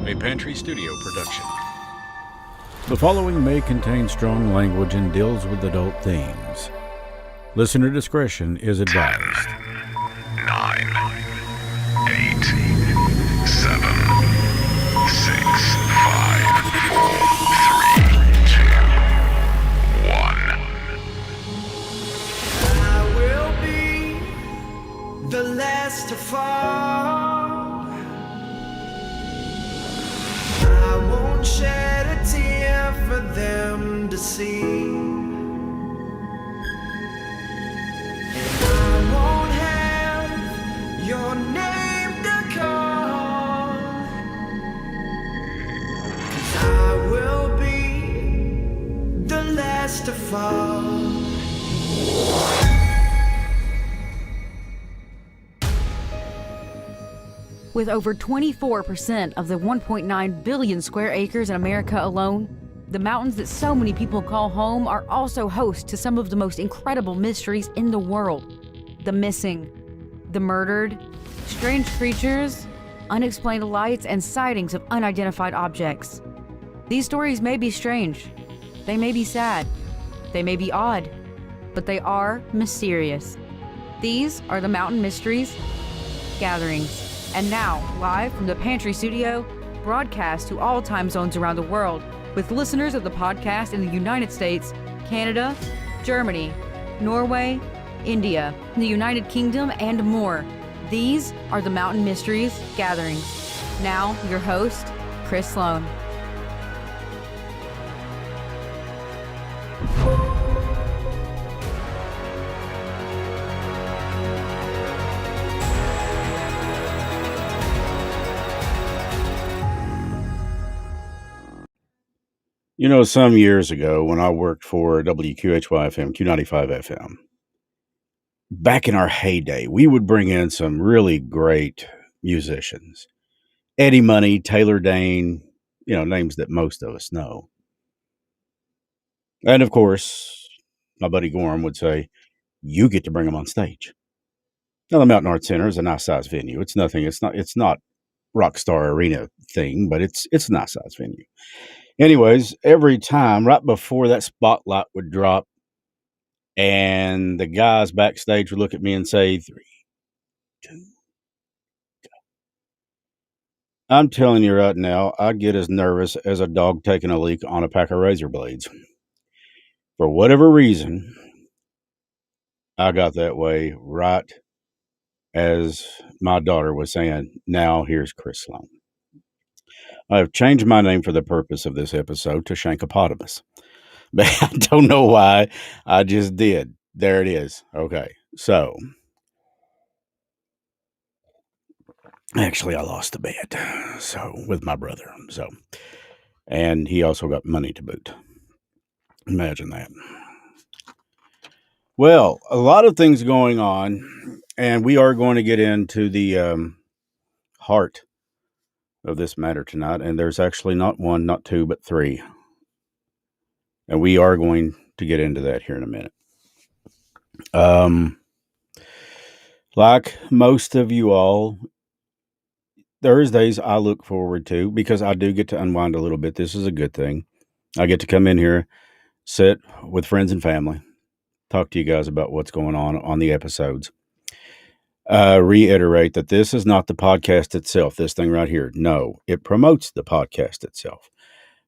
A Pantry Studio production. The following may contain strong language and deals with adult themes. Listener discretion is advised. 10, 9, 8, 7, 6, 5, 4, 3, 2, 1. I will be the last to fall. I won't shed a tear for them to see. And I won't have your name to call. 'Cause I will be the last to fall. With over 24% of the 1.9 billion square acres in America alone, the mountains that so many people call home are also host to some of the most incredible mysteries in the world. The missing, the murdered, strange creatures, unexplained lights, and sightings of unidentified objects. These stories may be strange, they may be sad, they may be odd, but they are mysterious. These are the Mountain Mysteries Gatherings. And now, live from the Pantry Studio, broadcast to all time zones around the world, with listeners of the podcast in the United States, Canada, Germany, Norway, India, the United Kingdom, and more. These are the Mountain Mysteries Gatherings. Now, your host, Chris Sloan. You know, some years ago when I worked for WQHY FM, Q95 FM, back in our heyday, we would bring in some really great musicians. Eddie Money, Taylor Dane, names that most of us know. And of course, my buddy Gorham would say, "You get to bring them on stage." Now, the Mountain Arts Center is a nice size venue. It's nothing. It's not Rockstar Arena thing, but it's a nice size venue. Anyways, every time right before that spotlight would drop, and the guys backstage would look at me and say, "3, 2." I'm telling you right now, I get as nervous as a dog taking a leak on a pack of razor blades. For whatever reason, I got that way right as my daughter was saying, "Now here's Chris Sloan." I have changed my name for the purpose of this episode to Shankopotamus. But I don't know why. I just did. There it is. Okay. So, actually, I lost the bet. So, with my brother. So, and he also got money to boot. Imagine that. Well, a lot of things going on, and we are going to get into the heart of this matter tonight. And there's actually not one, not two, but three. And we are going to get into that here in a minute. Like most of you all, Thursdays I look forward to because I do get to unwind a little bit. This is a good thing. I get to come in here, sit with friends and family, talk to you guys about what's going on the episodes. Reiterate that this is not the podcast itself, this thing right here. No, it promotes the podcast itself,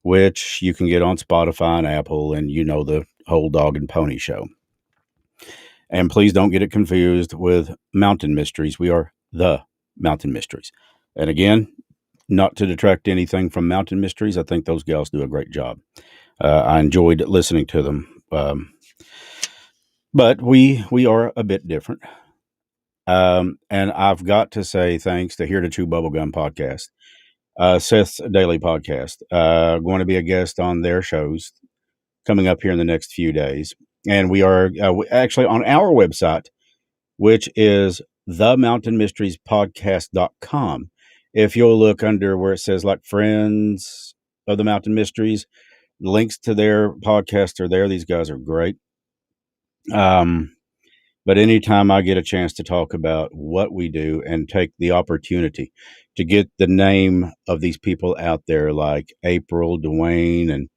which you can get on Spotify and Apple and the whole dog and pony show. And please don't get it confused with Mountain Mysteries. We are the Mountain Mysteries. And again, not to detract anything from Mountain Mysteries. I think those gals do a great job. I enjoyed listening to them. But we are a bit different. And I've got to say thanks to Here to Chew Bubblegum podcast, Seth's daily podcast. Going to be a guest on their shows coming up here in the next few days. And we are actually on our website, which is themountainmysteriespodcast.com. If you'll look under where it says like Friends of the Mountain Mysteries, links to their podcast are there. These guys are great. But anytime I get a chance to talk about what we do and take the opportunity to get the name of these people out there, like April, Dwayne, and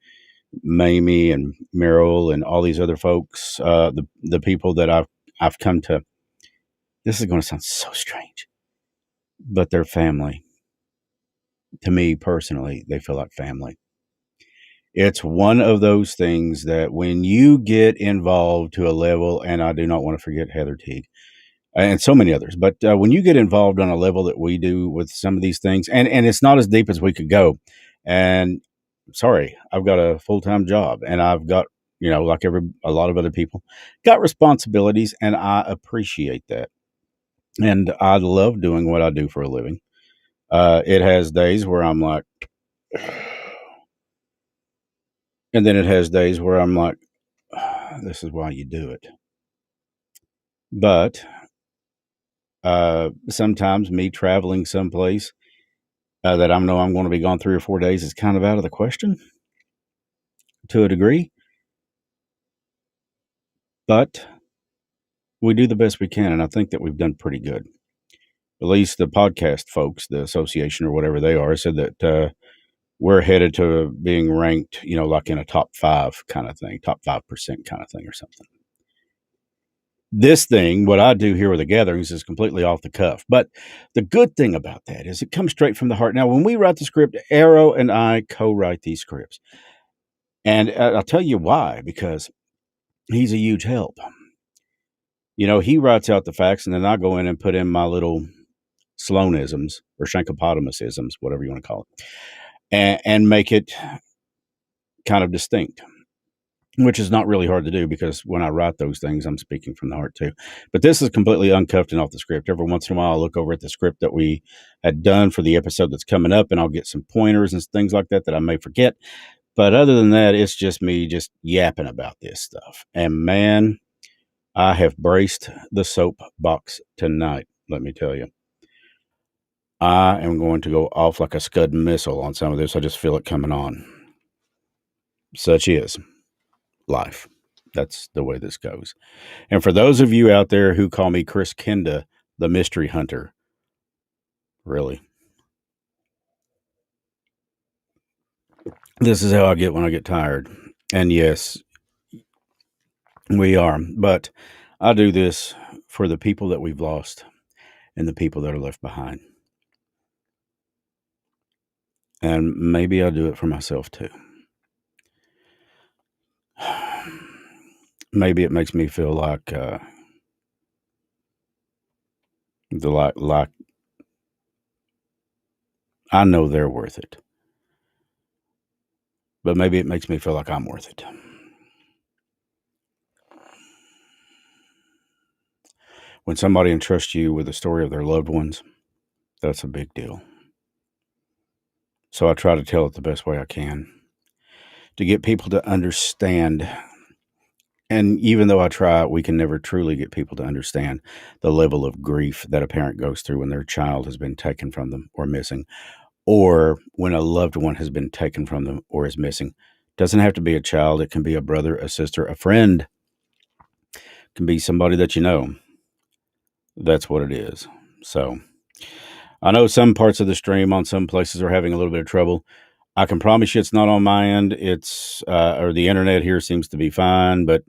Mamie, and Meryl, and all these other folks, the people that I've come to. This is going to sound so strange, but they're family. To me personally, they feel like family. It's one of those things that when you get involved to a level, and I do not want to forget Heather Teague and so many others, but when you get involved on a level that we do with some of these things, and it's not as deep as we could go. And sorry, I've got a full-time job, and I've got, like a lot of other people, got responsibilities, and I appreciate that. And I love doing what I do for a living. It has days where I'm like, and then it has days where I'm like, this is why you do it. But sometimes me traveling someplace that I know I'm going to be gone 3 or 4 days is kind of out of the question to a degree. But we do the best we can, and I think that we've done pretty good. At least the podcast folks, the association or whatever they are, said that we're headed to being ranked, like in a top 5 kind of thing, top 5% kind of thing or something. This thing, what I do here with the gatherings, is completely off the cuff. But the good thing about that is it comes straight from the heart. Now, when we write the script, Arrow and I co-write these scripts. And I'll tell you why, because he's a huge help. He writes out the facts, and then I go in and put in my little Sloanisms or Shankopotamusisms, whatever you want to call it, and make it kind of distinct, which is not really hard to do because when I write those things, I'm speaking from the heart too. But this is completely uncuffed and off the script. Every once in a while, I'll look over at the script that we had done for the episode that's coming up, and I'll get some pointers and things like that I may forget. But other than that, it's just me just yapping about this stuff. And man, I have braced the soapbox tonight, let me tell you. I am going to go off like a Scud missile on some of this. I just feel it coming on. Such is. life. That's the way this goes. And for those of you out there who call me Chris Kenda, the mystery hunter, really, this is how I get when I get tired. And yes, we are. But I do this for the people that we've lost and the people that are left behind. And maybe I do it for myself too. Maybe it makes me feel like like I know they're worth it. But maybe it makes me feel like I'm worth it. When somebody entrusts you with the story of their loved ones, that's a big deal. So I try to tell it the best way I can to get people to understand. And even though I try, we can never truly get people to understand the level of grief that a parent goes through when their child has been taken from them or missing, or when a loved one has been taken from them or is missing. Doesn't have to be a child. It can be a brother, a sister, a friend. It can be somebody that you know. That's what it is. So I know some parts of the stream on some places are having a little bit of trouble. I can promise you it's not on my end. It's or the internet here seems to be fine, but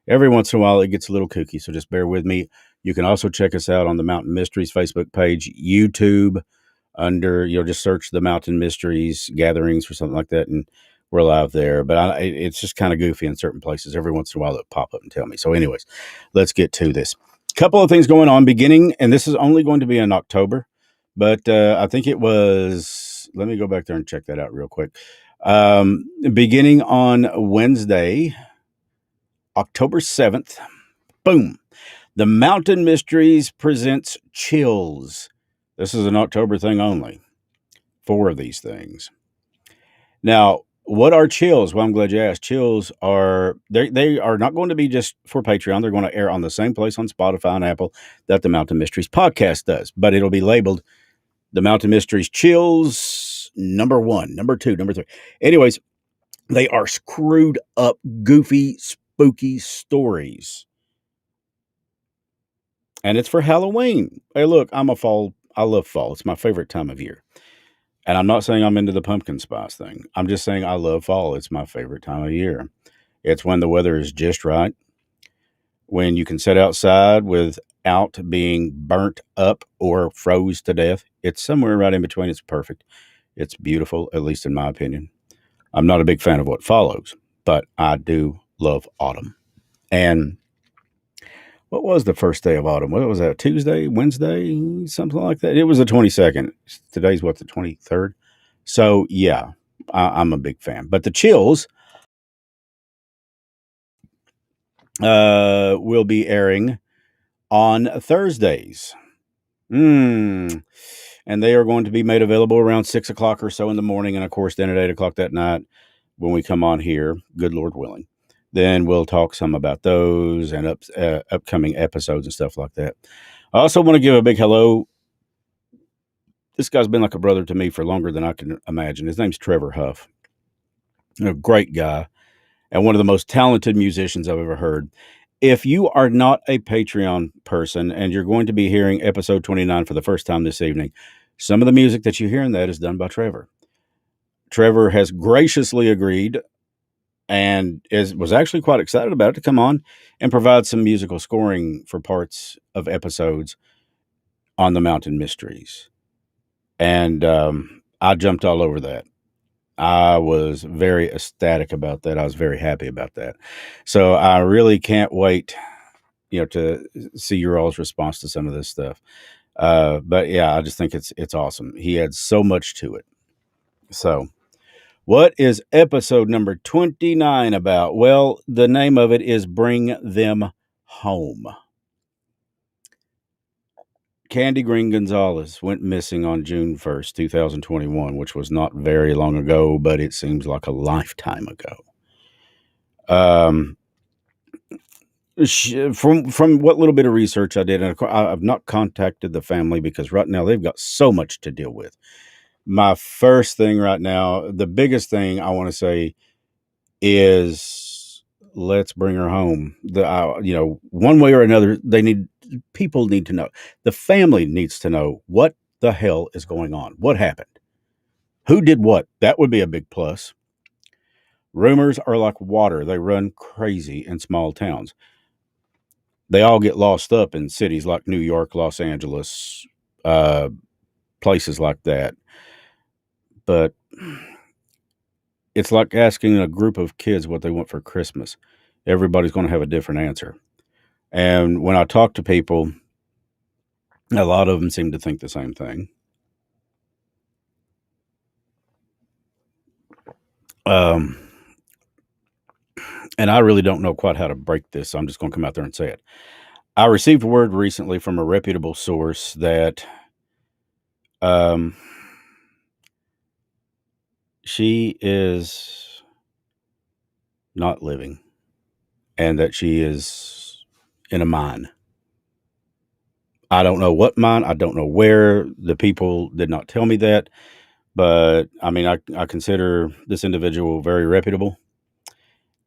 every once in a while it gets a little kooky. So just bear with me. You can also check us out on the Mountain Mysteries Facebook page, YouTube, under just search the Mountain Mysteries gatherings or something like that, and we're live there. But it's just kind of goofy in certain places. Every once in a while it'll pop up and tell me. So anyways, let's get to this. Couple of things going on beginning, and this is only going to be in October, but I think it was, let me go back there and check that out real quick. Beginning on Wednesday, October 7th, boom, the Mountain Mysteries presents Chills. This is an October thing only. 4 of these things. Now, what are Chills? Well, I'm glad you asked. Chills are, they are not going to be just for Patreon. They're going to air on the same place on Spotify and Apple that the Mountain Mysteries podcast does. But it'll be labeled the Mountain Mysteries Chills number 1, number 2, number 3. Anyways, they are screwed up, goofy, spooky stories. And it's for Halloween. Hey, look, I love fall. It's my favorite time of year. And I'm not saying I'm into the pumpkin spice thing. I'm just saying I love fall. It's my favorite time of year. It's when the weather is just right, when you can sit outside without being burnt up or froze to death. It's somewhere right in between. It's perfect. It's beautiful, at least in my opinion. I'm not a big fan of what follows, but I do love autumn. And what was the first day of autumn? What was that? Tuesday, Wednesday, something like that? It was the 22nd. Today's what, the 23rd? So, yeah, I'm a big fan. But the Chills will be airing on Thursdays. And they are going to be made available around 6 o'clock or so in the morning. And, of course, then at 8 o'clock that night when we come on here, good Lord willing. Then we'll talk some about those and upcoming episodes and stuff like that. I also want to give a big hello. This guy's been like a brother to me for longer than I can imagine. His name's Trevor Huff. A great guy and one of the most talented musicians I've ever heard. If you are not a Patreon person and you're going to be hearing episode 29 for the first time this evening, some of the music that you hear in that is done by Trevor. Trevor has graciously agreed and was actually quite excited about it to come on and provide some musical scoring for parts of episodes on the Mountain Mysteries. And I jumped all over that. I was very ecstatic about that. I was very happy about that. So I really can't wait, to see your all's response to some of this stuff. But yeah, I just think it's awesome. He had so much to it. So what is episode number 29 about? Well, the name of it is Bring Them Home. Kandi Gonzalez went missing on June 1st, 2021, which was not very long ago, but it seems like a lifetime ago. From what little bit of research I did, and I've not contacted the family because right now they've got so much to deal with. My first thing right now, the biggest thing I want to say is let's bring her home. One way or another, people need to know. The family needs to know what the hell is going on. What happened? Who did what? That would be a big plus. Rumors are like water. They run crazy in small towns. They all get lost up in cities like New York, Los Angeles, uh, places like that. But it's like asking a group of kids what they want for Christmas. Everybody's going to have a different answer. And when I talk to people, a lot of them seem to think the same thing. Um, and I really don't know quite how to break this. So I'm just going to come out there and say it. I received word recently from a reputable source that um, she is not living and that she is in a mine. I don't know what mine. I don't know where. The people did not tell me that. But I mean, I consider this individual very reputable.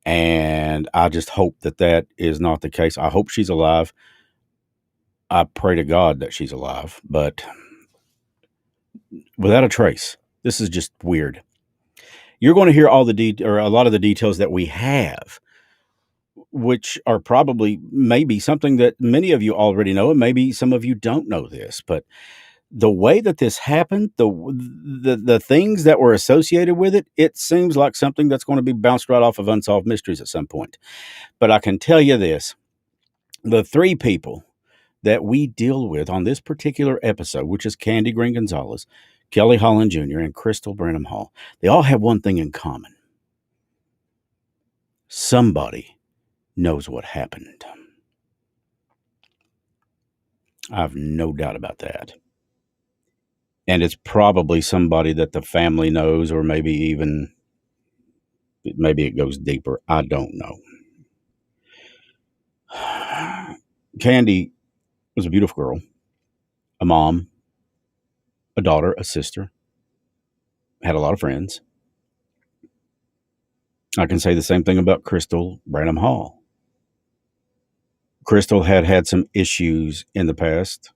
And I just hope that that is not the case. I hope she's alive. I pray to God that she's alive, but without a trace. This is just weird. You're going to hear or a lot of the details that we have, which are probably maybe something that many of you already know, and maybe some of you don't know this. But the way that this happened, the things that were associated with it, it seems like something that's going to be bounced right off of Unsolved Mysteries at some point. But I can tell you this: the three people that we deal with on this particular episode, which is Kandi Gonzalez, Kelly Hollan Jr., and Crystal Branham Hall, they all have one thing in common. Somebody knows what happened. I have no doubt about that. And it's probably somebody that the family knows, or maybe it goes deeper. I don't know. Kandi was a beautiful girl, a mom, a daughter, a sister, had a lot of friends. I can say the same thing about Crystal Branham Hall. Crystal had some issues in the past,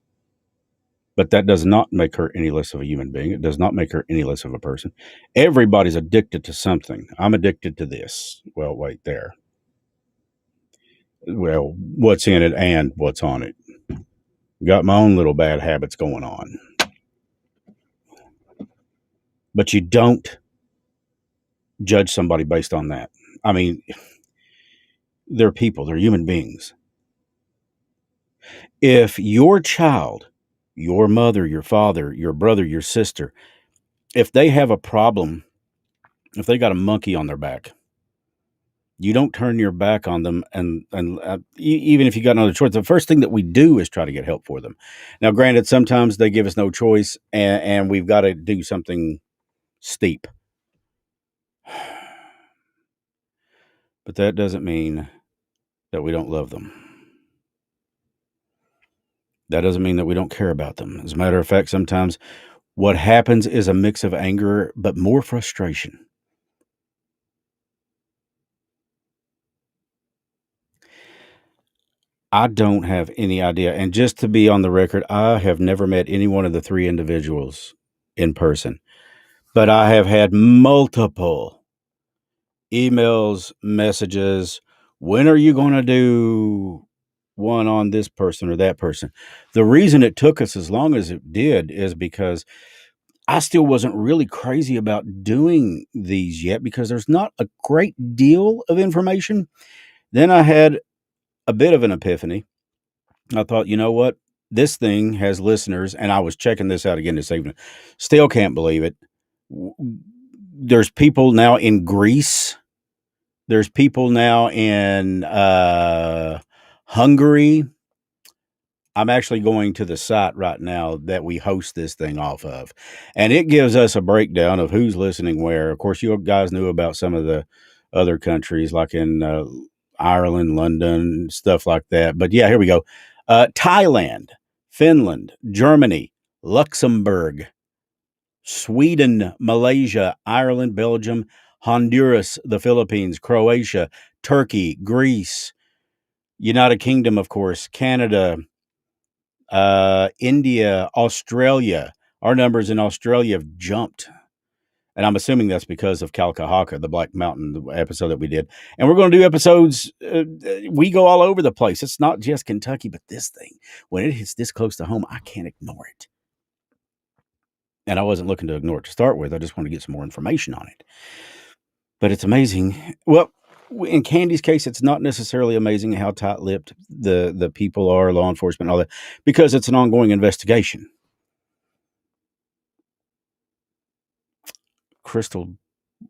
but that does not make her any less of a human being. It does not make her any less of a person. Everybody's addicted to something. I'm addicted to this. Well, wait there. Well, what's in it and what's on it. Got my own little bad habits going on. But you don't judge somebody based on that. I mean, they're people, they're human beings. If your child, your mother, your father, your brother, your sister, if they have a problem, if they got a monkey on their back, you don't turn your back on them. Even if you got another choice, the first thing that we do is try to get help for them. Now, granted, sometimes they give us no choice and we've got to do something steep. But that doesn't mean that we don't love them. That doesn't mean that we don't care about them. As a matter of fact, sometimes what happens is a mix of anger, but more frustration. I don't have any idea. And just to be on the record, I have never met any one of the three individuals in person, but I have had multiple emails, messages. When are you going to do one on this person or that person? The reason it took us as long as it did is because I still wasn't really crazy about doing these yet because there's not a great deal of information. Then I had a bit of an epiphany. I thought, you know what? This thing has listeners, and I was checking this out again this evening. Still can't believe it. There's people now in Greece. There's people now in Hungary. I'm actually going to the site right now that we host this thing off of, and it gives us a breakdown of who's listening where. Of course, you guys knew about some of the other countries like in Ireland, London, stuff like that. But yeah, here we go. Thailand, Finland, Germany, Luxembourg, Sweden, Malaysia, Ireland, Belgium, Honduras, the Philippines, Croatia, Turkey, Greece, United Kingdom, of course, Canada, India, Australia. Our numbers in Australia have jumped. And I'm assuming that's because of Kalkahaka, the Black Mountain episode that we did. And we're going to do episodes. We go all over the place. It's not just Kentucky, but this thing, when it hits this close to home, I can't ignore it. And I wasn't looking to ignore it to start with. I just want to get some more information on it. But it's amazing. Well, in Candy's case, it's not necessarily amazing how tight-lipped the people are, law enforcement, all that, because it's an ongoing investigation. Crystal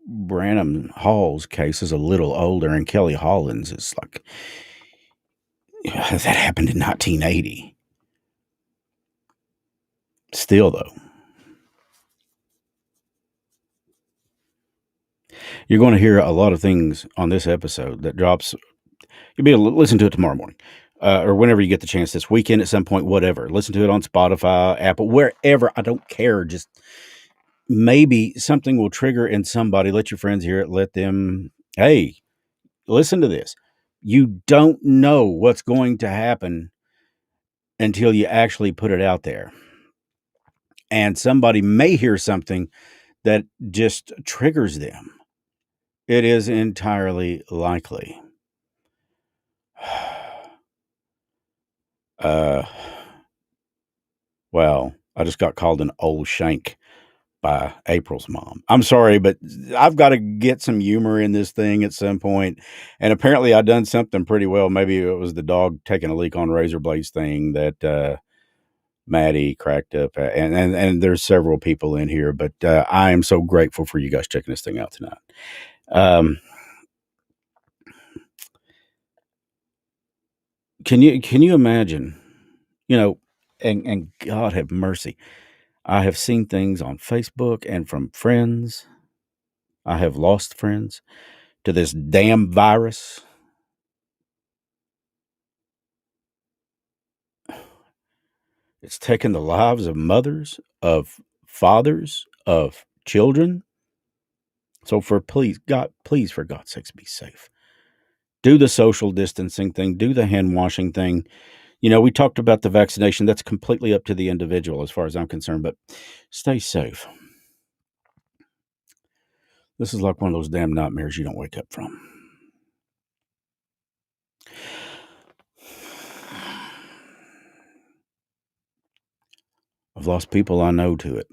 Branham Hall's case is a little older, and Kelly Hollan's is like that happened in 1980. Still, though, you're going to hear a lot of things on this episode that drops. You'll be able to listen to it tomorrow morning. Or whenever you get the chance this weekend at some point, whatever. Listen to it on Spotify, Apple, wherever. I don't care. Just maybe something will trigger in somebody. Let your friends hear it. Let them, hey, listen to this. You don't know what's going to happen until you actually put it out there. And somebody may hear something that just triggers them. It is entirely likely. Well, I just got called an old shank by April's mom. I'm sorry, but I've got to get some humor in this thing at some point. And apparently I done something pretty well. Maybe it was the dog taking a leak on razor blades thing that Maddie cracked up. And there's several people in here, but I am so grateful for you guys checking this thing out tonight. Can you imagine, and God have mercy. I have seen things on Facebook and from friends. I have lost friends to this damn virus. It's taken the lives of mothers, of fathers, of children. So please, for God's sakes, be safe. Do the social distancing thing. Do the hand washing thing. We talked about the vaccination. That's completely up to the individual as far as I'm concerned, but stay safe. This is like one of those damn nightmares you don't wake up from. I've lost people I know to it.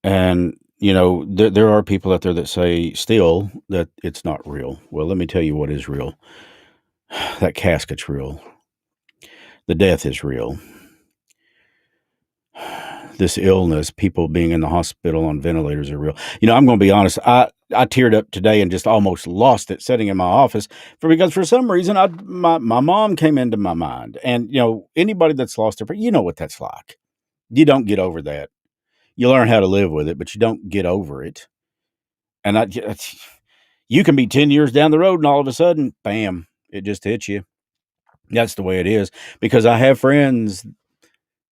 And, there are people out there that say still that it's not real. Well, let me tell you what is real. That casket's real. The death is real. This illness, people being in the hospital on ventilators are real. I'm going to be honest. I teared up today and just almost lost it sitting in my office because for some reason my mom came into my mind. And, anybody that's lost their, you know what that's like. You don't get over that. You learn how to live with it, but you don't get over it. And you can be 10 years down the road and all of a sudden, bam, it just hits you. That's the way it is, because I have friends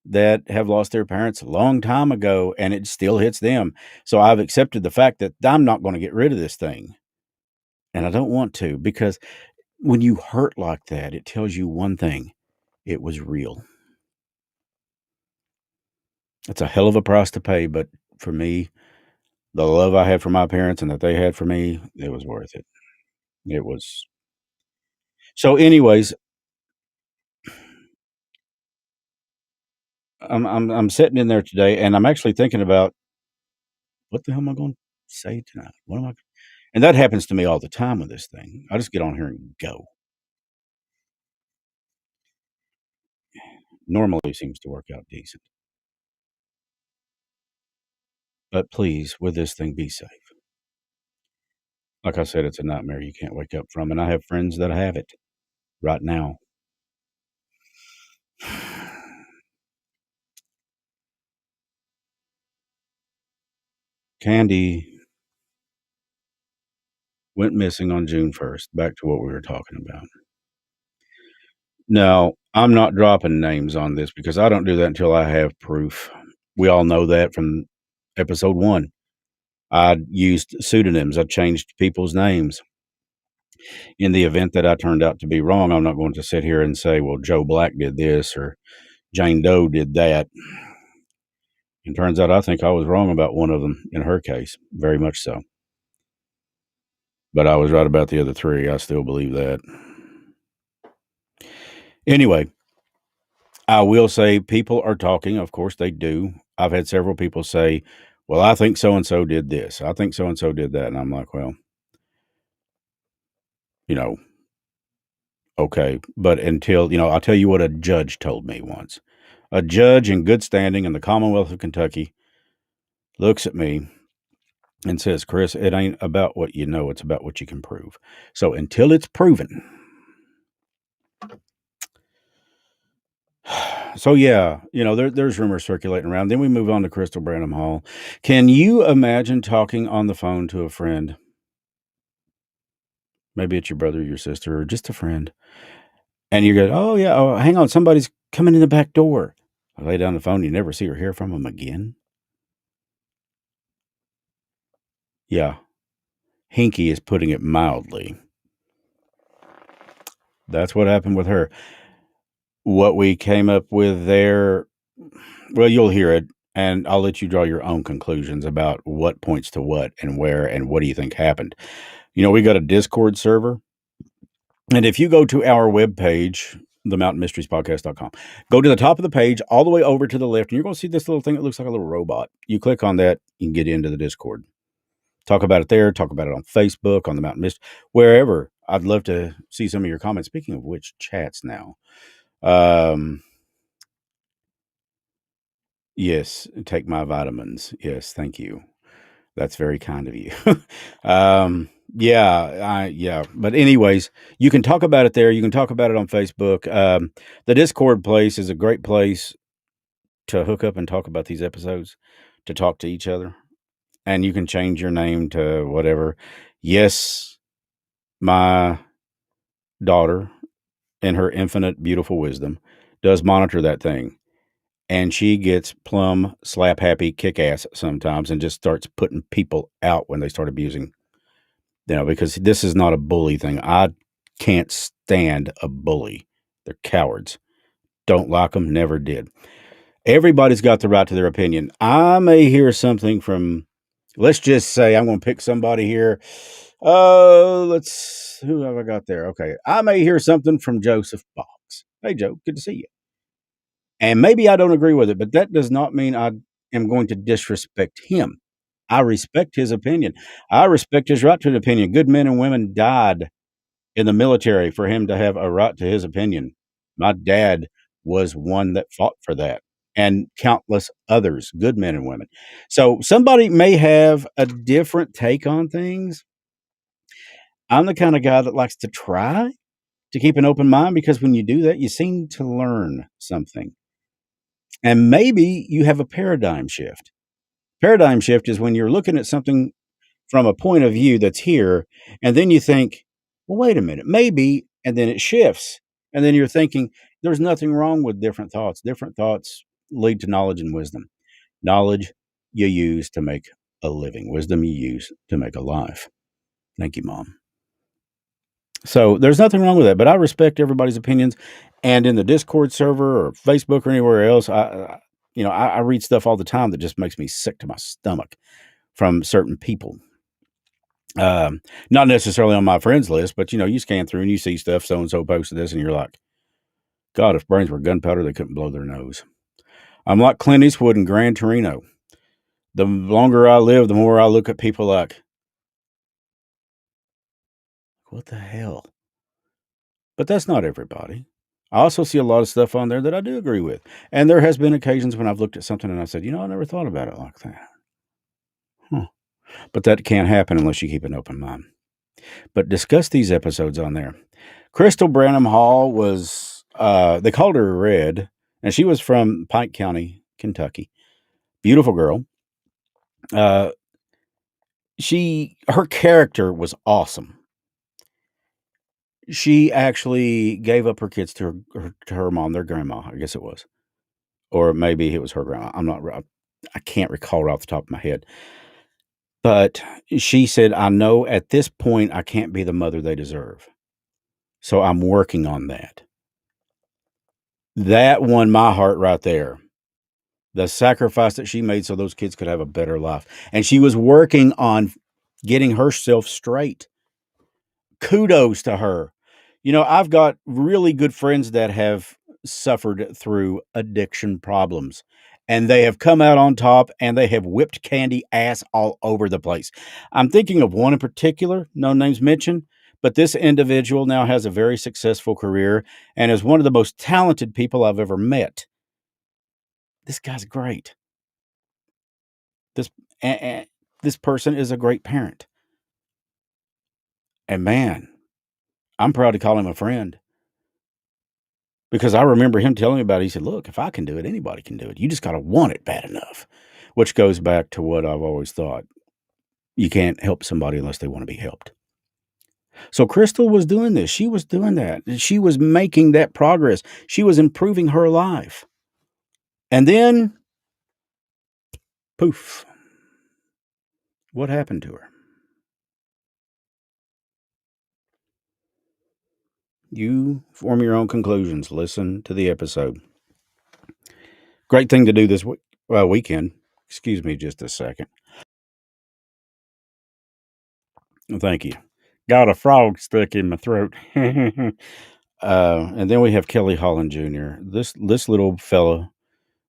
that have lost their parents a long time ago and it still hits them. So I've accepted the fact that I'm not going to get rid of this thing. And I don't want to, because when you hurt like that, it tells you one thing. It was real. It's a hell of a price to pay, but for me, the love I had for my parents and that they had for me, it was worth it. It was. So anyways, I'm sitting in there today and I'm actually thinking about what the hell am I going to say tonight? What am I? And that happens to me all the time with this thing. I just get on here and go. Normally seems to work out decent. But please, with this thing, be safe. Like I said, it's a nightmare you can't wake up from, and I have friends that have it right now. Candy went missing on June 1st. Back to what we were talking about. Now, I'm not dropping names on this because I don't do that until I have proof. We all know that from episode 1. I used pseudonyms. I changed people's names. In the event that I turned out to be wrong, I'm not going to sit here and say, well, Joe Black did this or Jane Doe did that. And turns out I think I was wrong about one of them in her case, very much so. But I was right about the other three. I still believe that. Anyway, I will say people are talking. Of course, they do. I've had several people say, well, I think so and so did this. I think so and so did that. And I'm like, well, you know, okay. But until, I'll tell you what a judge told me once. A judge in good standing in the Commonwealth of Kentucky looks at me and says, Chris, it ain't about what you know, it's about what you can prove. So until it's proven. So yeah, there's rumors circulating around. Then we move on to Crystal Branham Hall. Can you imagine talking on the phone to a friend? Maybe it's your brother or your sister or just a friend. And you go, oh yeah, oh, hang on, somebody's coming in the back door. I lay down the phone, you never see or hear from them again. Yeah. Hinky is putting it mildly. That's what happened with her. What we came up with there, well, you'll hear it, and I'll let you draw your own conclusions about what points to what and where and what do you think happened. We got a Discord server, and if you go to our webpage, themountainmysteriespodcast.com, go to the top of the page, all the way over to the left, and you're going to see this little thing that looks like a little robot. You click on that, you can get into the Discord. Talk about it there, talk about it on Facebook, on the Mountain Mystery, wherever. I'd love to see some of your comments. Speaking of which, chats now. Yes, take my vitamins. Yes, thank you. That's very kind of you. Yeah. But anyways, you can talk about it there. You can talk about it on Facebook. The Discord place is a great place to hook up and talk about these episodes, to talk to each other. And you can change your name to whatever. Yes, my daughter, in her infinite beautiful wisdom, does monitor that thing. And she gets plumb slap happy, kick ass sometimes, and just starts putting people out when they start abusing. Because this is not a bully thing. I can't stand a bully. They're cowards. Don't like them. Never did. Everybody's got the right to their opinion. I may hear something from, let's just say, I'm going to pick somebody here. Who have I got there? Okay. I may hear something from Joseph Boggs. Hey, Joe, good to see you. And maybe I don't agree with it, but that does not mean I am going to disrespect him. I respect his opinion. I respect his right to an opinion. Good men and women died in the military for him to have a right to his opinion. My dad was one that fought for that, and countless others, good men and women. So somebody may have a different take on things. I'm the kind of guy that likes to try to keep an open mind, because when you do that, you seem to learn something. And maybe you have a paradigm shift. Paradigm shift is when you're looking at something from a point of view that's here, and then you think, well, wait a minute, maybe, and then it shifts. And then you're thinking, there's nothing wrong with different thoughts. Different thoughts lead to knowledge and wisdom. Knowledge you use to make a living. Wisdom you use to make a life. Thank you, Mom. So there's nothing wrong with that, but I respect everybody's opinions. And in the Discord server or Facebook or anywhere else, I read stuff all the time that just makes me sick to my stomach from certain people. Not necessarily on my friends list, but you scan through and you see stuff. So and so posted this, and you're like, God, if brains were gunpowder, they couldn't blow their nose. I'm like Clint Eastwood in Gran Torino. The longer I live, the more I look at people like, what the hell? But that's not everybody. I also see a lot of stuff on there that I do agree with. And there has been occasions when I've looked at something and I said, I never thought about it like that. But that can't happen unless you keep an open mind. But discuss these episodes on there. Crystal Branham Hall was, they called her Red, and she was from Pike County, Kentucky. Beautiful girl. Her character was awesome. She actually gave up her kids to her mom, their grandma, I guess it was. Or maybe it was her grandma. I'm not, I can't recall right off the top of my head. But she said, I know at this point I can't be the mother they deserve. So I'm working on that. That won my heart right there. The sacrifice that she made so those kids could have a better life. And she was working on getting herself straight. Kudos to her. I've got really good friends that have suffered through addiction problems, and they have come out on top, and they have whipped candy ass all over the place. I'm thinking of one in particular, no names mentioned, but this individual now has a very successful career and is one of the most talented people I've ever met. This guy's great. This this person is a great parent. And man, I'm proud to call him a friend. Because I remember him telling me about it. He said, "Look, if I can do it, anybody can do it. You just gotta want it bad enough." Which goes back to what I've always thought. You can't help somebody unless they wanna be helped. So Crystal was doing this. She was doing that. And she was making that progress. She was improving her life. And then, poof, what happened to her? You form your own conclusions. Listen to the episode. Great thing to do this weekend. Excuse me just a second. Thank you. Got a frog stuck in my throat. And then we have Kelly Hollan Jr. This little fella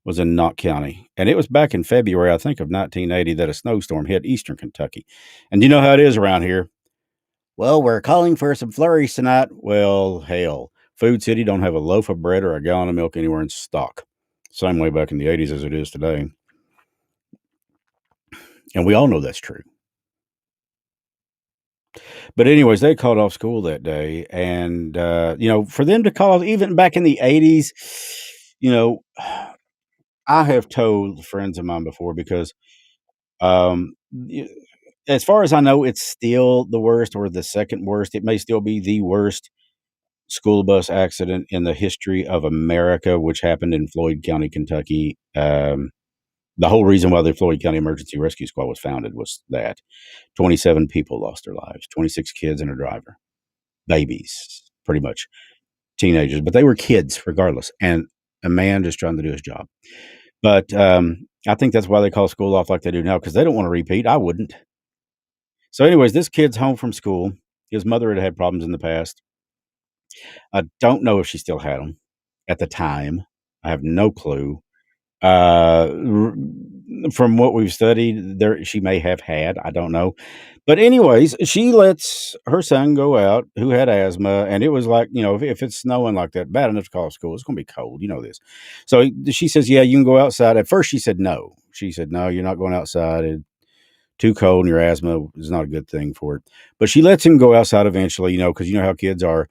was in Knott County, and it was back in February, I think, of 1980 that a snowstorm hit eastern Kentucky. And you know how it is around here. Well, we're calling for some flurries tonight. Well, hell, Food City don't have a loaf of bread or a gallon of milk anywhere in stock. Same way back in the 80s as it is today. And we all know that's true. But anyways, they called off school that day, and for them to call even back in the 80s, you know, I have told friends of mine before because, y as far as I know, it's still the worst or the second worst. It may still be the worst school bus accident in the history of America, which happened in Floyd County, Kentucky. The whole reason why the Floyd County Emergency Rescue Squad was founded was that 27 people lost their lives, 26 kids and a driver. Babies, pretty much, teenagers, but they were kids regardless, and a man just trying to do his job. But, I think that's why they call school off like they do now because they don't wanna repeat. I wouldn't. So anyways, this kid's home from school. His mother had problems in the past. I don't know if she still had them at the time. I have no clue. R From what we've studied, she may have had, I don't know. But anyways, she lets her son go out who had asthma, and it was like, if it's snowing like that, bad enough to call school, it's gonna be cold, you know this. So she says, "Yeah, you can go outside." At first, she said, "No." She said, "No, you're not going outside. It's too cold, and your asthma is not a good thing for it." But she lets him go outside eventually, because you know how kids are.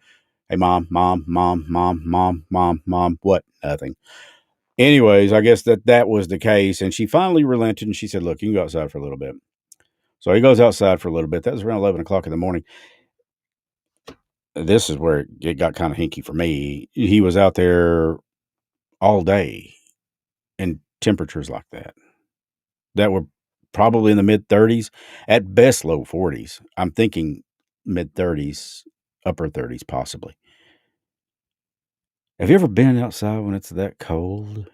"Hey, mom, mom, mom, mom, mom, mom, mom." What? Nothing. Anyways, I guess that was the case, and she finally relented, and she said, "Look, you can go outside for a little bit." So he goes outside for a little bit. That was around 11 o'clock in the morning. This is where it got kinda hinky for me. He was out there all day in temperatures like that were probably in the mid-30s, at best low 40s. I'm thinking mid-30s, upper 30s possibly. Have you ever been outside when it's that cold?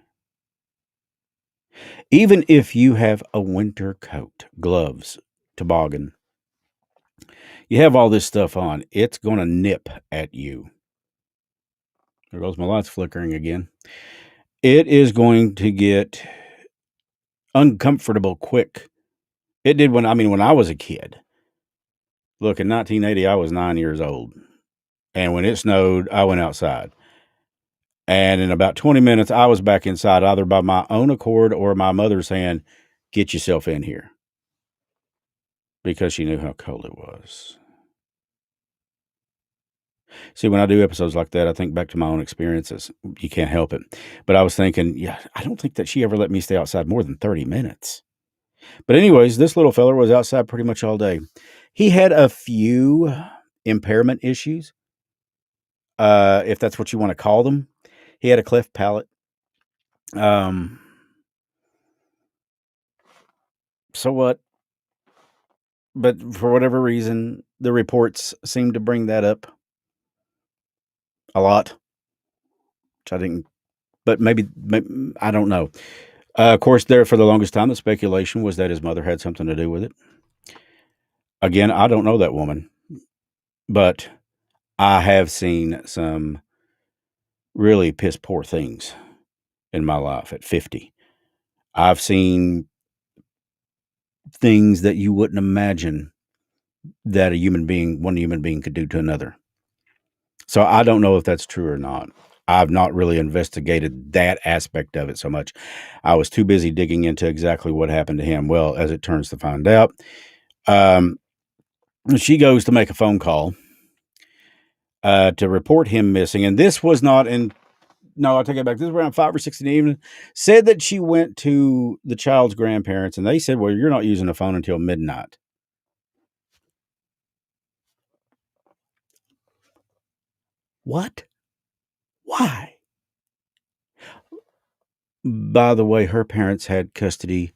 Even if you have a winter coat, gloves, toboggan, you have all this stuff on, it's gonna nip at you. There goes my lights flickering again. It is going to get uncomfortable quick. It did when I was a kid. Look, in 1980, I was 9 years old, and when it snowed, I went outside. And in about 20 minutes, I was back inside, either by my own accord or my mother saying, "Get yourself in here," because she knew how cold it was. See, when I do episodes like that, I think back to my own experiences. You can't help it. But I was thinking, yeah, I don't think that she ever let me stay outside more than 30 minutes. But anyways, this little feller was outside pretty much all day. He had a few impairment issues, if that's what you want to call them. He had a cleft palate. Um, so what? But for whatever reason, the reports seem to bring that up a lot, which I didn't. But maybe I don't know. Of course, there for the longest time, the speculation was that his mother had something to do with it. Again, I don't know that woman, but I have seen some really piss poor things in my life at 50. I've seen things that you wouldn't imagine that one human being could do to another. So I don't know if that's true or not. I've not really investigated that aspect of it so much. I was too busy digging into exactly what happened to him. Well, as it turns to find out, um, she goes to make a phone call to report him missing. And this was not in, no, I take it back. This was around 5 or 6 in the evening. Said that she went to the child's grandparents and they said, well, you're not using the phone until midnight. What? Why? By the way, her parents had custody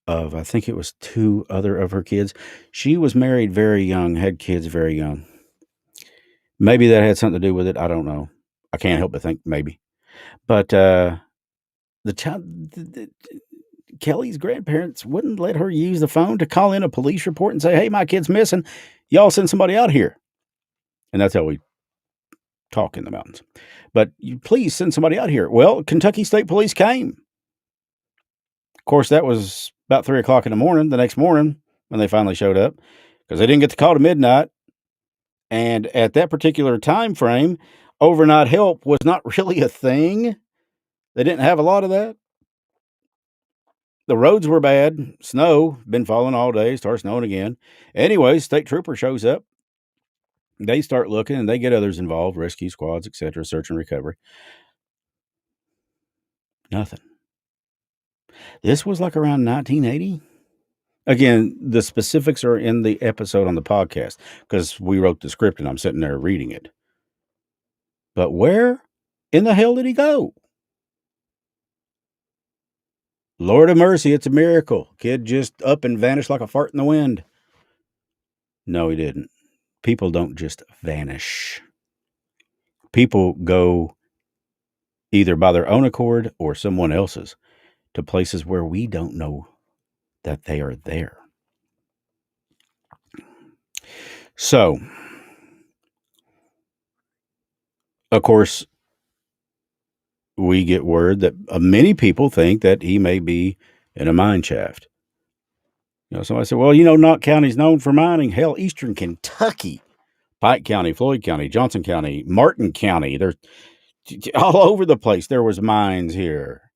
of, I think it was 2 other of her kids. She was married very young, had kids very young. Maybe that had something to do with it. I don't know. I can't help but think maybe. But the child, Kelly's grandparents wouldn't let her use the phone to call in a police report and say, "Hey, my kid's missing. Y'all send somebody out here." And that's how we talk in the mountains. But you please send somebody out here. Well, Kentucky State Police came. Of course, that was about 3 o'clock in the morning, the next morning, when they finally showed up, because they didn't get the call to midnight. And at that particular time frame, overnight help was not really a thing. They didn't have a lot of that. The roads were bad. Snow, been falling all day, starts snowing again. Anyway, state trooper shows up. They start looking and they get others involved, rescue squads, etc., search and recovery. Nothing. This was like around 1980. Again, the specifics are in the episode on the podcast because we wrote the script and I'm sitting there reading it. But where in the hell did he go? Lord of mercy, it's a miracle. Kid just up and vanished like a fart in the wind. No, he didn't. People don't just vanish. People go either by their own accord or someone else's to places where we don't know that they are there. So, of course, we get word that many people think that he may be in a mine shaft. Somebody said, well, Knott County's known for mining. Hell, Eastern Kentucky, Pike County, Floyd County, Johnson County, Martin County, they're all over the place. There was mines here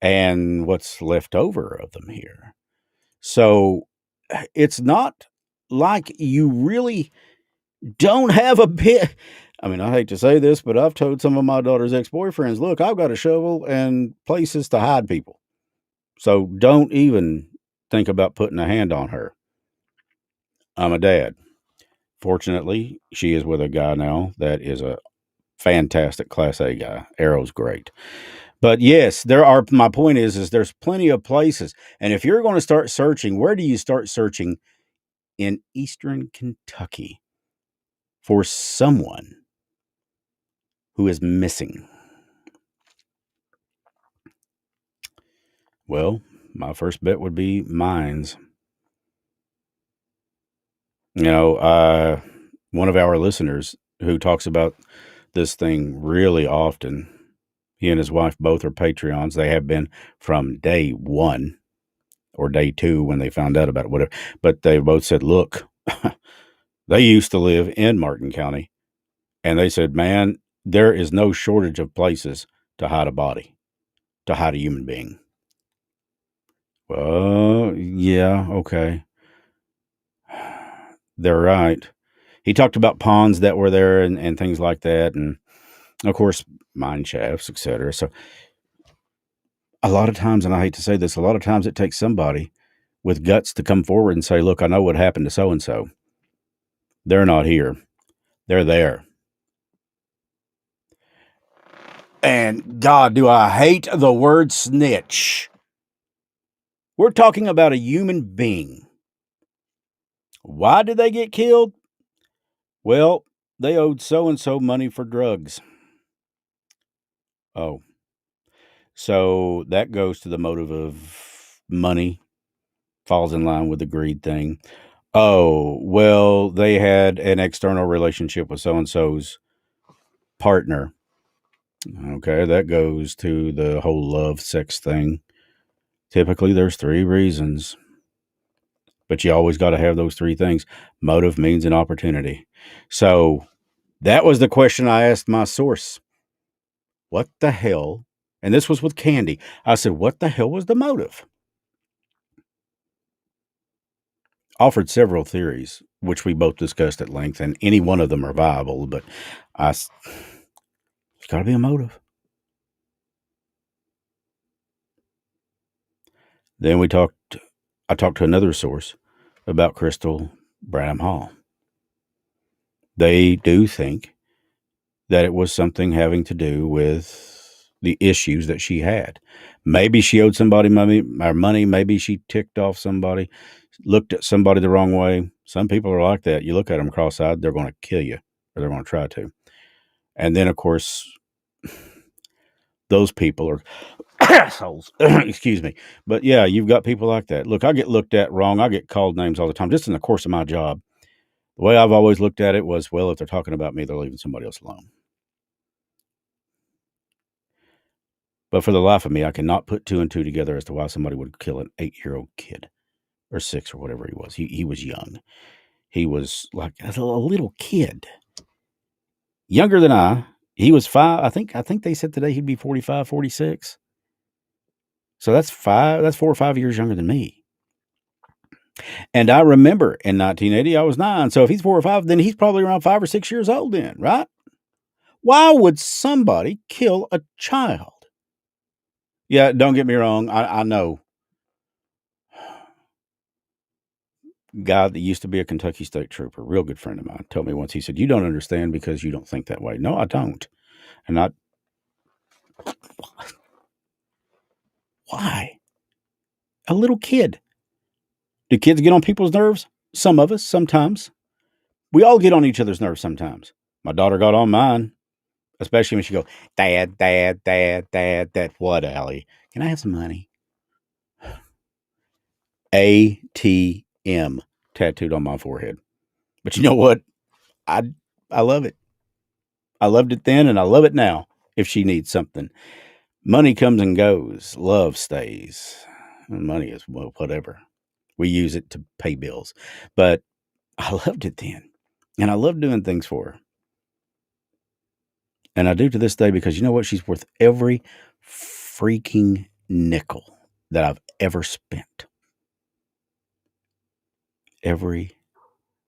and what's left over of them here. So it's not like you really don't have a bit. I mean, I hate to say this, but I've told some of my daughter's ex-boyfriends, look, I've got a shovel and places to hide people. So don't even think about putting a hand on her. I'm a dad. Fortunately, she is with a guy now that is a fantastic Class A guy. Arrow's great. But yes, my point is there's plenty of places. And if you're going to start searching, where do you start searching? In Eastern Kentucky for someone who is missing. Well, my first bet would be mines. One of our listeners who talks about this thing really often, he and his wife both are Patreons. They have been from day 1 or day 2 when they found out about it, whatever. But they both said, look, they used to live in Martin County. And they said, man, there is no shortage of places to hide a body, to hide a human being. Well, yeah, okay. They're right. He talked about ponds that were there and things like that. And, of course, mine shafts, etc. So a lot of times, and I hate to say this, a lot of times it takes somebody with guts to come forward and say, look, I know what happened to so-and-so. They're not here. They're there. And God, do I hate the word snitch. We're talking about a human being Why did they get killed? Well, they owed so and so money for drugs. Oh, so that goes to the motive of money, falls in line with the greed thing. Oh, well, they had an external relationship with so and so's partner. Okay, that goes to the whole love sex thing. Typically, there's three reasons, but you always got to have those three things: motive, means, and opportunity. So that was the question I asked my source. What the hell? And this was with Kandi. I said, what the hell was the motive? Offered several theories, which we both discussed at length, and any one of them are viable, but there's got to be a motive. Then I talked to another source about Crystal Branham Hall. They do think that it was something having to do with the issues that she had. Maybe she owed somebody money. Maybe she ticked off somebody, looked at somebody the wrong way. Some people are like that. You look at them cross-eyed, they're going to kill you, or they're going to try to. And then, of course, those people are assholes. Excuse me. But yeah, you've got people like that. Look, I get looked at wrong. I get called names all the time, just in the course of my job. The way I've always looked at it was, well, if they're talking about me, they're leaving somebody else alone. But for the life of me, I cannot put two and two together as to why somebody would kill an 8-year-old kid or 6 or whatever he was. He was young. He was like a little kid, younger than I. He was 5. I think they said today he'd be 45, 46. So that's 4 or 5 years younger than me. And I remember in 1980, I was 9. So if he's 4 or 5, then he's probably around 5 or 6 years old then, right? Why would somebody kill a child? Yeah, don't get me wrong. I know. Guy that used to be a Kentucky State Trooper, real good friend of mine, told me once, he said, you don't understand because you don't think that way. No, I don't. And why? A little kid. Do kids get on people's nerves? Some of us, sometimes. We all get on each other's nerves sometimes. My daughter got on mine, especially when she go, Dad, Dad, Dad, Dad, Dad. What, Allie? Can I have some money? ATM tattooed on my forehead. But you know what? I love it. I loved it then and I love it now if she needs something. Money comes and goes. Love stays. And money is, well, whatever. We use it to pay bills. But I loved it then. And I love doing things for her. And I do to this day because you know what? She's worth every freaking nickel that I've ever spent. Every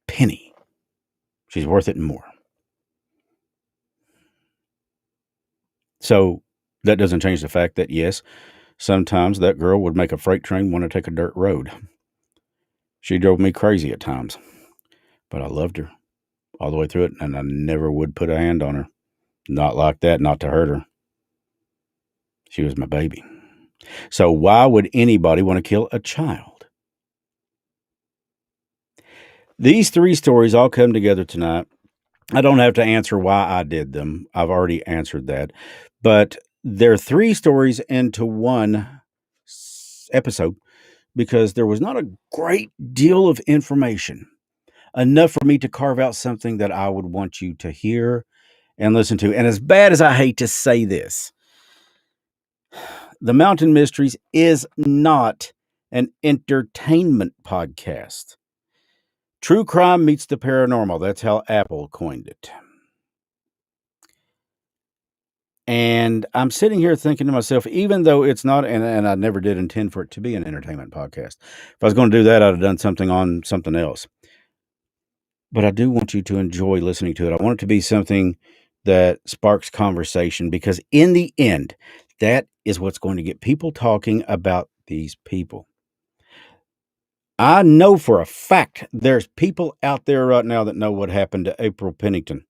penny. She's worth it and more. So that doesn't change the fact that, yes, sometimes that girl would make a freight train want to take a dirt road. She drove me crazy at times. But I loved her all the way through it, and I never would put a hand on her. Not like that, not to hurt her. She was my baby. So why would anybody want to kill a child? These 3 stories all come together tonight. I don't have to answer why I did them. I've already answered that. But they're 3 stories into one episode because there was not a great deal of information. Enough for me to carve out something that I would want you to hear and listen to. And as bad as I hate to say this, The Mountain Mysteries is not an entertainment podcast. True crime meets the paranormal. That's how Apple coined it. And I'm sitting here thinking to myself, even though it's not, and I never did intend for it to be an entertainment podcast. If I was going to do that, I'd have done something on something else. But I do want you to enjoy listening to it. I want it to be something that sparks conversation because in the end, that is what's going to get people talking about these people. I know for a fact there's people out there right now that know what happened to April Pennington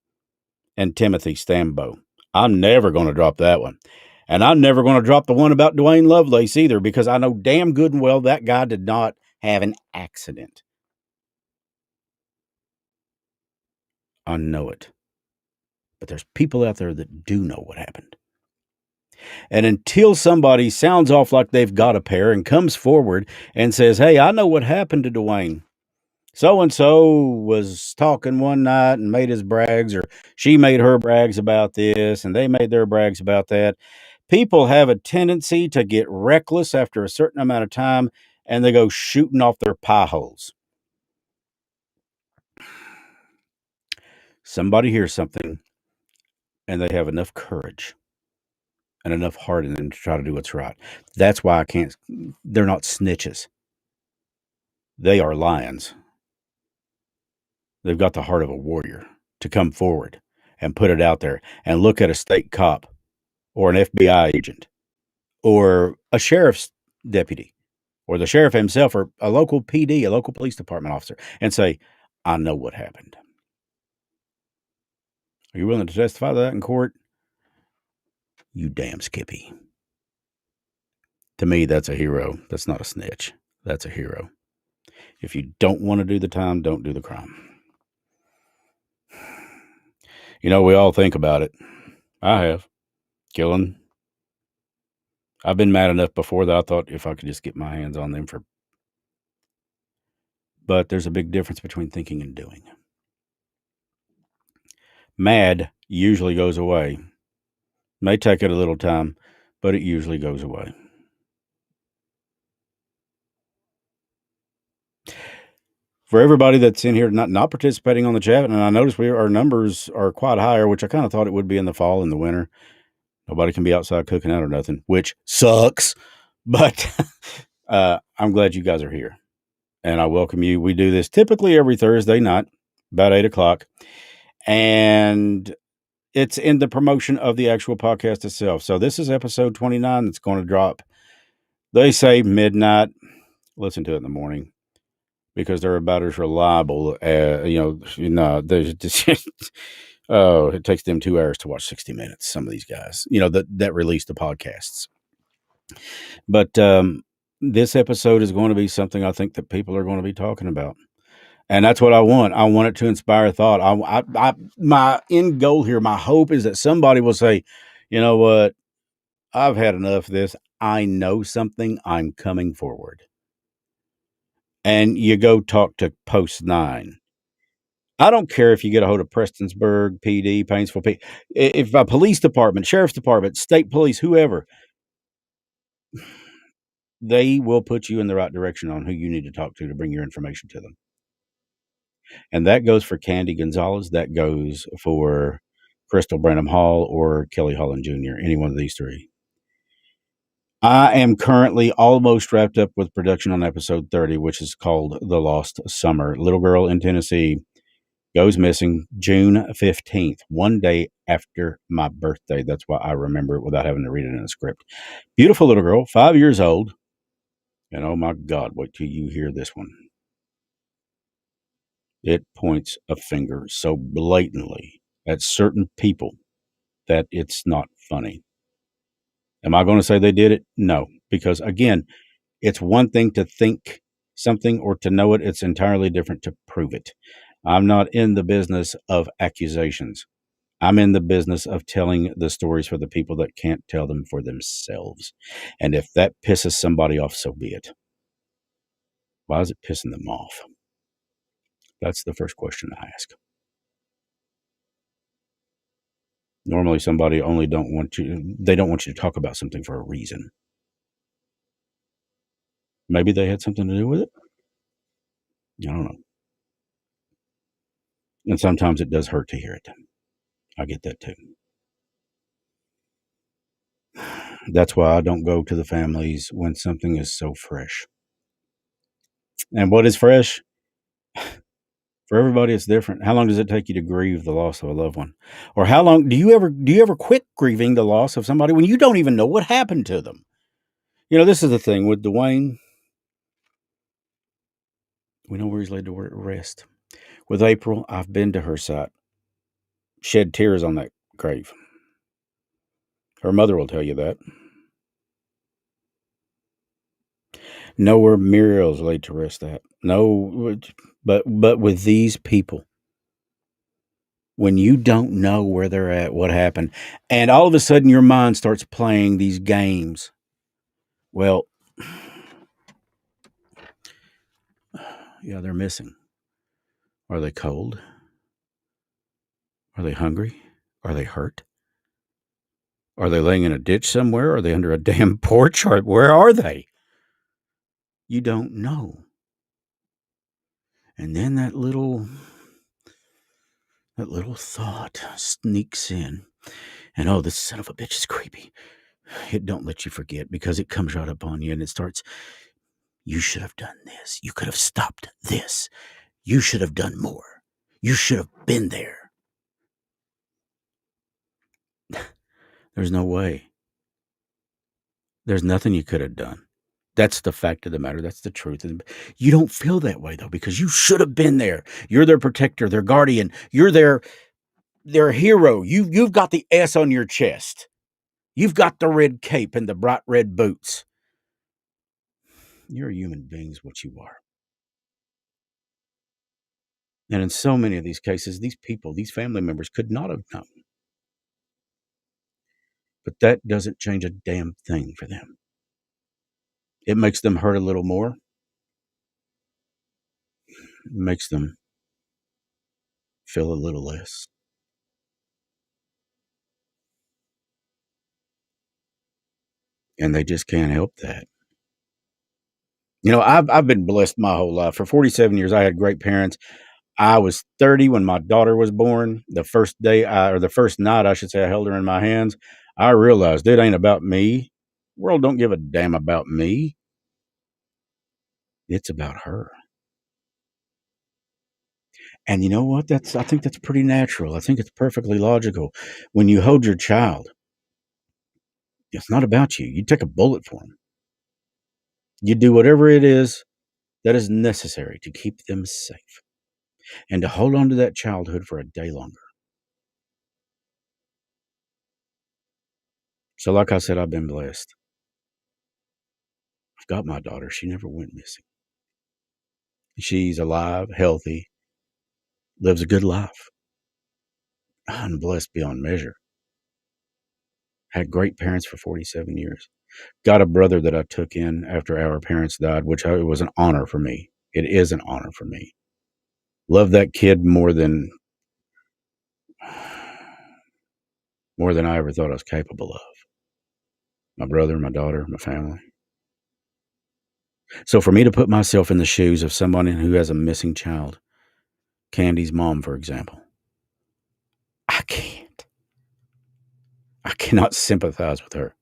and Timothy Stambo. I'm never going to drop that one. And I'm never going to drop the one about Dwayne Lovelace either because I know damn good and well that guy did not have an accident. I know it. But there's people out there that do know what happened. And until somebody sounds off like they've got a pair and comes forward and says, hey, I know what happened to Dwayne. So and so was talking one night and made his brags, or she made her brags about this, and they made their brags about that. People have a tendency to get reckless after a certain amount of time, and they go shooting off their pie holes. Somebody hears something, and they have enough courage and enough heart in them to try to do what's right. That's why I can't. They're not snitches. They are lions. They've got the heart of a warrior to come forward and put it out there and look at a state cop or an FBI agent or a sheriff's deputy or the sheriff himself or a local PD, a local police department officer, and say, I know what happened. Are you willing to testify to that in court? You damn Skippy. To me, that's a hero. That's not a snitch. That's a hero. If you don't want to do the time, don't do the crime. You know, we all think about it. I have. Killing. I've been mad enough before that I thought if I could just get my hands on them for. But there's a big difference between thinking and doing. Mad usually goes away. May take it a little time, but it usually goes away. For everybody that's in here not participating on the chat, and I notice our numbers are quite higher, which I kind of thought it would be in the fall and the winter. Nobody can be outside cooking out or nothing, which sucks. But I'm glad you guys are here, and I welcome you. We do this typically every Thursday night, about 8:00, and it's in the promotion of the actual podcast itself. So this is episode 29 that's going to drop. They say midnight. Listen to it in the morning because they're about as reliable. There's just, oh, it takes them 2 hours to watch 60 Minutes. Some of these guys, that release the podcasts. But this episode is going to be something I think that people are going to be talking about. And that's what I want. I want it to inspire thought. My end goal here, my hope is that somebody will say, you know what? I've had enough of this. I know something. I'm coming forward. And you go talk to Post 9. I don't care if you get a hold of Prestonsburg PD, Painesville PD, if a police department, sheriff's department, state police, whoever, they will put you in the right direction on who you need to talk to bring your information to them. And that goes for Kandi Gonzalez. That goes for Crystal Branham Hall or Kelly Hollan Jr., any one of these three. I am currently almost wrapped up with production on episode 30, which is called The Lost Summer. Little girl in Tennessee goes missing June 15th, one day after my birthday. That's why I remember it without having to read it in a script. Beautiful little girl, 5 years old. And oh my God, wait till you hear this one. It points a finger so blatantly at certain people that it's not funny. Am I going to say they did it? No, because again, it's one thing to think something or to know it. It's entirely different to prove it. I'm not in the business of accusations. I'm in the business of telling the stories for the people that can't tell them for themselves. And if that pisses somebody off, so be it. Why is it pissing them off? That's the first question I ask. Normally somebody they don't want you to talk about something for a reason. Maybe they had something to do with it. I don't know. And sometimes it does hurt to hear it. I get that too. That's why I don't go to the families when something is so fresh. And what is fresh? For everybody, it's different. How long does it take you to grieve the loss of a loved one? Or how long do you ever quit grieving the loss of somebody when you don't even know what happened to them? This is the thing with Dwayne. We know where he's laid to rest. With April, I've been to her site. Shed tears on that grave. Her mother will tell you that. Know where Muriel's laid to rest at. No, but with these people, when you don't know where they're at, what happened, and all of a sudden your mind starts playing these games. Well, yeah, they're missing. Are they cold? Are they hungry? Are they hurt? Are they laying in a ditch somewhere? Are they under a damn porch? Or where are they? You don't know. And then that little thought sneaks in. And oh, this son of a bitch is creepy. It don't let you forget because it comes right up on you and it starts, you should have done this. You could have stopped this. You should have done more. You should have been there. There's no way. There's nothing you could have done. That's the fact of the matter. That's the truth. And you don't feel that way though, because you should have been there. You're their protector, their guardian. You're their hero. You've got the S on your chest. You've got the red cape and the bright red boots. You're a human being is what you are. And in so many of these cases, these people, these family members could not have known. But that doesn't change a damn thing for them. It makes them hurt a little more. It makes them feel a little less. And they just can't help that. I've been blessed my whole life. For 47 years, I had great parents. I was 30 when my daughter was born. The first night, I should say, I held her in my hands. I realized it ain't about me. The world don't give a damn about me. It's about her. And you know what? I think that's pretty natural. I think it's perfectly logical. When you hold your child, it's not about you. You take a bullet for them. You do whatever it is that is necessary to keep them safe and to hold on to that childhood for a day longer. So, like I said, I've been blessed. I've got my daughter. She never went missing. She's alive, healthy, lives a good life. I'm blessed beyond measure. Had great parents for 47 years. Got a brother that I took in after our parents died, it was an honor for me. It is an honor for me. Love that kid more than I ever thought I was capable of. My brother, my daughter, my family. So for me to put myself in the shoes of someone who has a missing child, Candy's mom, for example, I can't. I cannot sympathize with her.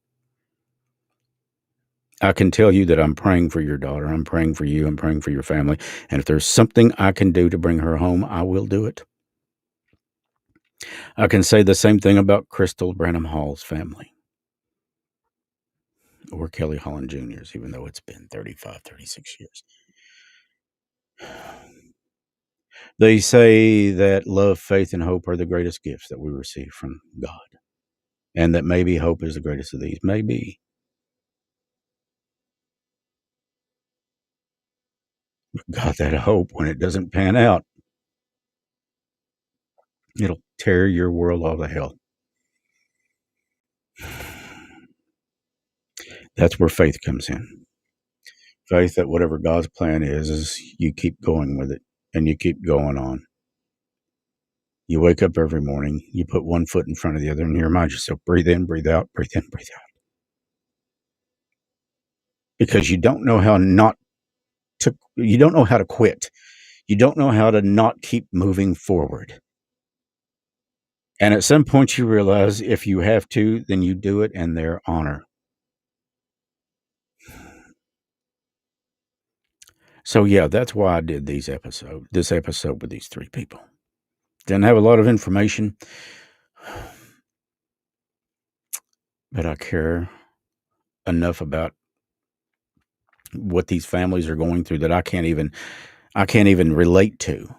I can tell you that I'm praying for your daughter. I'm praying for you. I'm praying for your family. And if there's something I can do to bring her home, I will do it. I can say the same thing about Crystal Branham Hall's family or Kelly Hollan Jr.'s, even though it's been 35, 36 years. They say that love, faith, and hope are the greatest gifts that we receive from God. And that maybe hope is the greatest of these. Maybe. God, that hope, when it doesn't pan out, it'll tear your world all to hell. That's where faith comes in. Faith that whatever God's plan is you keep going with it and you keep going on. You wake up every morning, you put one foot in front of the other, and you remind yourself, breathe in, breathe out, breathe in, breathe out. Because you don't know how you don't know how to quit. You don't know how to not keep moving forward. And at some point you realize if you have to, then you do it in their honor. So yeah, that's why I did this episode with these three people. Didn't have a lot of information, but I care enough about what these families are going through that I can't even relate to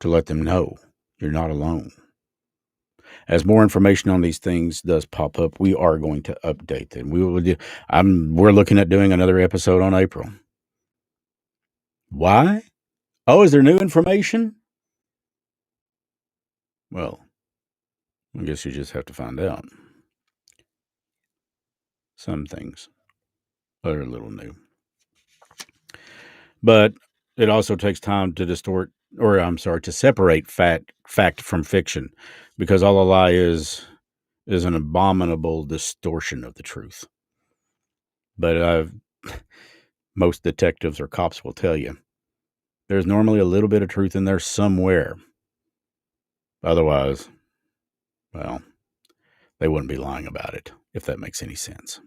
let them know you're not alone. As more information on these things does pop up, we are going to update them. We're looking at doing another episode on April. Why? Oh, is there new information? Well, I guess you just have to find out. Some things are a little new. But it also takes time to to separate fact from fiction, because all a lie is an abominable distortion of the truth. But most detectives or cops will tell you there's normally a little bit of truth in there somewhere. Otherwise, well, they wouldn't be lying about it, if that makes any sense.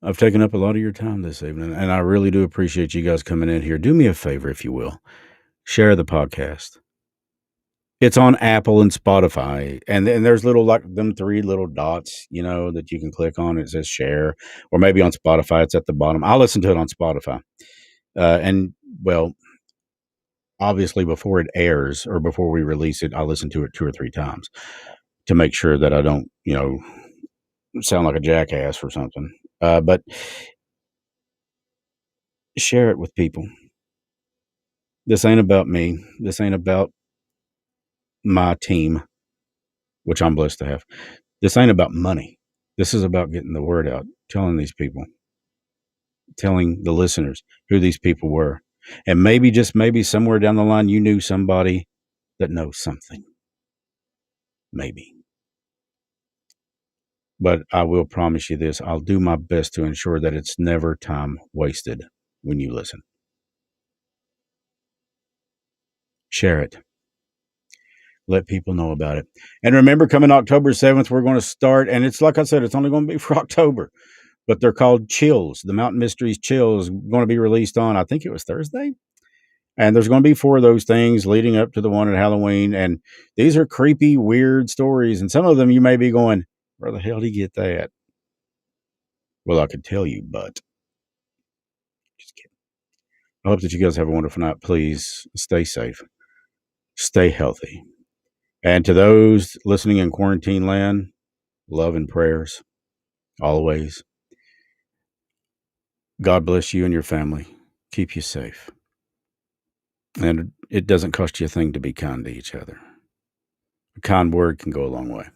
I've taken up a lot of your time this evening, and I really do appreciate you guys coming in here. Do me a favor, if you will. Share the podcast. It's on Apple and Spotify, and there's little, like, them 3 little dots, that you can click on. It says share, or maybe on Spotify, it's at the bottom. I'll listen to it on Spotify. And, well, obviously before it airs or before we release it, I'll listen to it 2 or 3 times to make sure that I don't, sound like a jackass or something. But share it with people. This ain't about me. This ain't about my team, which I'm blessed to have. This ain't about money. This is about getting the word out, telling these people, telling the listeners who these people were. And maybe, just maybe, somewhere down the line, you knew somebody that knows something. Maybe. But I will promise you this. I'll do my best to ensure that it's never time wasted when you listen. Share it. Let people know about it. And remember, coming October 7th, we're going to start, and it's like I said, it's only going to be for October, but they're called Chills. The Mountain Mysteries Chills, going to be released on, I think it was Thursday. And there's going to be 4 of those things leading up to the one at Halloween. And these are creepy, weird stories. And some of them you may be going, where the hell did he get that? Well, I could tell you, but just kidding. I hope that you guys have a wonderful night. Please stay safe. Stay healthy. And to those listening in quarantine land, love and prayers always. God bless you and your family. Keep you safe. And it doesn't cost you a thing to be kind to each other. A kind word can go a long way.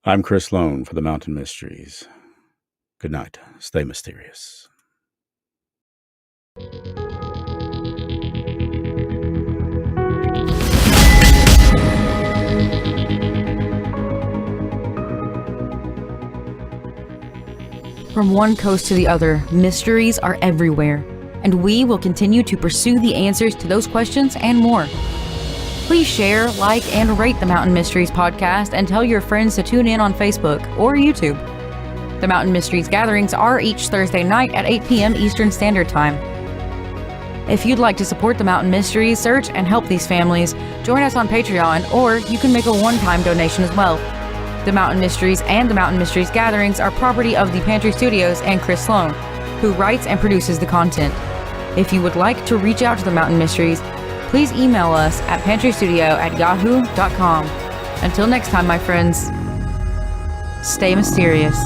I'm Chris Lone for the Mountain Mysteries. Good night. Stay mysterious. From one coast to the other, mysteries are everywhere, and we will continue to pursue the answers to those questions and more. Please share, like, and rate the Mountain Mysteries podcast, and tell your friends to tune in on Facebook or YouTube. The Mountain Mysteries gatherings are each Thursday night at 8 p.m. Eastern Standard Time. If you'd like to support the Mountain Mysteries search and help these families, join us on Patreon, or you can make a one-time donation as well. The Mountain Mysteries and the Mountain Mysteries gatherings are property of the Pantry Studios and Chris Sloan, who writes and produces the content. If you would like to reach out to the Mountain Mysteries, please email us at pantrystudio@yahoo.com. Until next time, my friends, stay mysterious.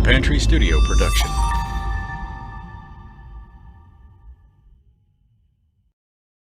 Pantry Studio production.